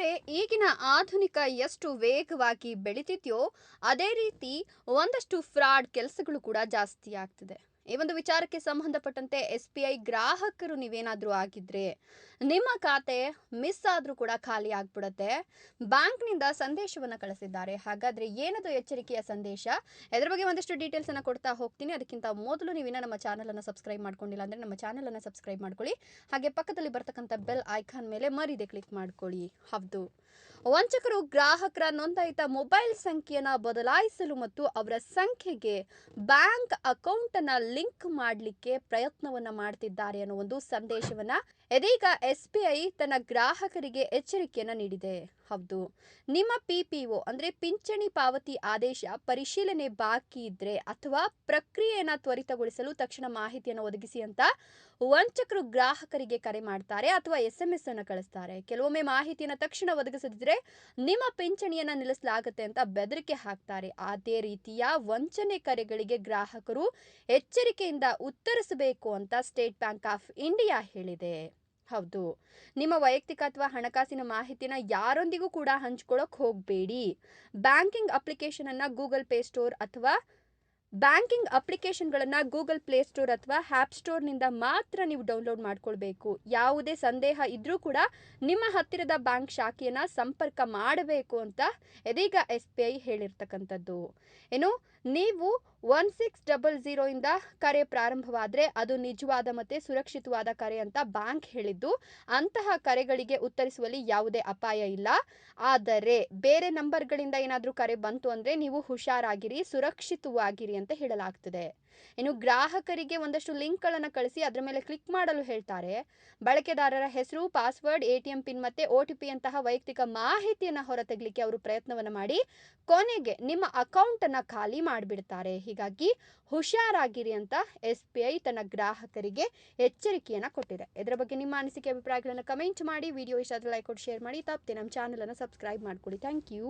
ಹಾಗಾದ್ರೆ ಈಗಿನ ಆಧುನಿಕ ಎಷ್ಟು ವೇಗವಾಗಿ ಬೆಳಿತಿದ್ಯೋ ಅದೇ ರೀತಿ ಒಂದಷ್ಟು ಫ್ರಾಡ್ ಕೆಲಸಗಳು ಕೂಡ ಜಾಸ್ತಿ ಆಗ್ತಿದೆ. ಈ ಒಂದು ವಿಚಾರಕ್ಕೆ ಸಂಬಂಧಪಟ್ಟಂತೆ SBI ಗ್ರಾಹಕರು ನೀವೇನಾದ್ರೂ ಆಗಿದ್ರೆ ನಿಮ್ಮ ಖಾತೆ ಮಿಸ್ ಆದ್ರೂ ಕೂಡ ಖಾಲಿ ಆಗ್ಬಿಡುತ್ತೆ. ಬ್ಯಾಂಕ್ನಿಂದ ಸಂದೇಶವನ್ನ ಕಳಿಸಿದ್ದಾರೆ. ಹಾಗಾದ್ರೆ ಏನದು ಎಚ್ಚರಿಕೆಯ ಸಂದೇಶ? ಇದರ ಬಗ್ಗೆ ಒಂದಷ್ಟು ಡೀಟೇಲ್ಸ್ ಅನ್ನ ಕೊಡ್ತಾ ಹೋಗ್ತೀನಿ. ಅದಕ್ಕಿಂತ ಮೊದಲು ನೀವಿನ್ನ ನಮ್ಮ ಚಾನೆಲ್ ಅನ್ನು ಸಬ್ಸ್ಕ್ರೈಬ್ ಮಾಡ್ಕೊಂಡಿಲ್ಲ ಅಂದ್ರೆ ನಮ್ಮ ಚಾನೆಲ್ ಅನ್ನು ಸಬ್ಸ್ಕ್ರೈಬ್ ಮಾಡ್ಕೊಳ್ಳಿ. ಹಾಗೆ ಪಕ್ಕದಲ್ಲಿ ಬರ್ತಕ್ಕಂಥ ಬೆಲ್ ಐಕಾನ್ ಮೇಲೆ ಮರಿದೆ ಕ್ಲಿಕ್ ಮಾಡ್ಕೊಳ್ಳಿ. ಹೌದು, ವಂಚಕರು ಗ್ರಾಹಕರ ನೋಂದಾಯಿತ ಮೊಬೈಲ್ ಸಂಖ್ಯೆಯನ್ನು ಬದಲಾಯಿಸಲು ಮತ್ತು ಅವರ ಸಂಖ್ಯೆಗೆ ಬ್ಯಾಂಕ್ ಅಕೌಂಟ್ ಅನ್ನ ಲಿಂಕ್ ಮಾಡಲಿಕ್ಕೆ ಪ್ರಯತ್ನವನ್ನ ಮಾಡ್ತಿದ್ದಾರೆ ಅನ್ನೋ ಒಂದು ಸಂದೇಶವನ್ನ ಇದೀಗ SBI ತನ್ನ ಗ್ರಾಹಕರಿಗೆ ಎಚ್ಚರಿಕೆಯನ್ನ ನೀಡಿದೆ. ಹೌದು, ನಿಮ್ಮ PPO ಅಂದ್ರೆ ಪಿಂಚಣಿ ಪಾವತಿ ಆದೇಶ ಪರಿಶೀಲನೆ ಬಾಕಿ ಇದ್ರೆ ಅಥವಾ ಪ್ರಕ್ರಿಯೆಯನ್ನ ತ್ವರಿತಗೊಳಿಸಲು ತಕ್ಷಣ ಮಾಹಿತಿಯನ್ನು ಒದಗಿಸಿ ಅಂತ ವಂಚಕರು ಗ್ರಾಹಕರಿಗೆ ಕರೆ ಮಾಡ್ತಾರೆ ಅಥವಾ SMS ಅನ್ನು ಕಳಿಸ್ತಾರೆ. ಕೆಲವೊಮ್ಮೆ ಮಾಹಿತಿಯನ್ನು ತಕ್ಷಣ ಒದಗಿಸದಿದ್ರೆ ನಿಮ್ಮ ಪಿಂಚಣಿಯನ್ನ ನಿಲ್ಲಿಸಲಾಗುತ್ತೆ ಅಂತ ಬೆದರಿಕೆ ಹಾಕ್ತಾರೆ. ಅದೇ ರೀತಿಯ ವಂಚನೆ ಕರೆಗಳಿಗೆ ಗ್ರಾಹಕರು ಎಚ್ಚರಿಕೆಯಿಂದ ಉತ್ತರಿಸಬೇಕು ಅಂತ ಸ್ಟೇಟ್ ಬ್ಯಾಂಕ್ ಆಫ್ ಇಂಡಿಯಾ ಹೇಳಿದೆ. ಹೌದು, ನಿಮ್ಮ ವೈಯಕ್ತಿಕ ಅಥವಾ ಹಣಕಾಸಿನ ಮಾಹಿತಿನ ಯಾರೊಂದಿಗೂ ಕೂಡ ಹಂಚ್ಕೊಳ್ಳೋಕೆ ಹೋಗಬೇಡಿ. ಬ್ಯಾಂಕಿಂಗ್ ಅಪ್ಲಿಕೇಶನ್ಗಳನ್ನು ಗೂಗಲ್ ಪ್ಲೇ ಸ್ಟೋರ್ ಅಥವಾ ಆ್ಯಪ್ ಸ್ಟೋರ್ನಿಂದ ಮಾತ್ರ ನೀವು ಡೌನ್ಲೋಡ್ ಮಾಡ್ಕೊಳ್ಬೇಕು. ಯಾವುದೇ ಸಂದೇಹ ಇದ್ರೂ ಕೂಡ ನಿಮ್ಮ ಹತ್ತಿರದ ಬ್ಯಾಂಕ್ ಶಾಖೆಯನ್ನು ಸಂಪರ್ಕ ಮಾಡಬೇಕು ಅಂತ ಇದೀಗ SBI ಹೇಳಿರ್ತಕ್ಕಂಥದ್ದು. ಇನ್ನು ನೀವು 1600 ಇಂದ ಕರೆ ಪ್ರಾರಂಭವಾದರೆ ಅದು ನಿಜವಾದ ಮತ್ತು ಸುರಕ್ಷಿತವಾದ ಕರೆ ಅಂತ ಬ್ಯಾಂಕ್ ಹೇಳಿದ್ದು. ಅಂತಹ ಕರೆಗಳಿಗೆ ಉತ್ತರಿಸುವಲ್ಲಿ ಯಾವುದೇ ಅಪಾಯ ಇಲ್ಲ. ಆದರೆ ಬೇರೆ ನಂಬರ್ಗಳಿಂದ ಏನಾದರೂ ಕರೆ ಬಂತು ಅಂದರೆ ನೀವು ಹುಷಾರಾಗಿರಿ, ಸುರಕ್ಷಿತವಾಗಿರಿ ಅಂತ ಹೇಳಲಾಗ್ತದೆ. ಇನ್ನು ಗ್ರಾಹಕರಿಗೆ ಒಂದಷ್ಟು ಲಿಂಕ್ಗಳನ್ನು ಕಳಿಸಿ ಅದರ ಮೇಲೆ ಕ್ಲಿಕ್ ಮಾಡಲು ಹೇಳ್ತಾರೆ. ಬಳಕೆದಾರರ ಹೆಸರು, ಪಾಸ್ವರ್ಡ್, ATM ಪಿನ್ ಮತ್ತು OTP ಅಂತಹ ವೈಯಕ್ತಿಕ ಮಾಹಿತಿಯನ್ನು ಹೊರತೆಗಲಿಕ್ಕೆ ಅವರು ಪ್ರಯತ್ನವನ್ನು ಮಾಡಿ ಕೊನೆಗೆ ನಿಮ್ಮ ಅಕೌಂಟನ್ನು ಖಾಲಿ ಮಾಡಿಬಿಡ್ತಾರೆ. ಹೀಗಾಗಿ ಹುಷಾರಾಗಿರಿ ಅಂತ SBI ತನ್ನ ಗ್ರಾಹಕರಿಗೆ ಎಚ್ಚರಿಕೆಯನ್ನು ಕೊಟ್ಟಿದೆ. ಇದರ ಬಗ್ಗೆ ನಿಮ್ಮ ಅನಿಸಿಕೆ ಅಭಿಪ್ರಾಯಗಳನ್ನು ಕಮೆಂಟ್ ಮಾಡಿ. ವಿಡಿಯೋ ಇಷ್ಟ ಆದರೆ ಲೈಕ್ ಕೊಟ್ಟು ಶೇರ್ ಮಾಡಿ. ತಪ್ಪದೆ ನಮ್ಮ ಚಾನಲನ್ನು ಸಬ್ಸ್ಕ್ರೈಬ್ ಮಾಡ್ಕೊಳ್ಳಿ. Thank you.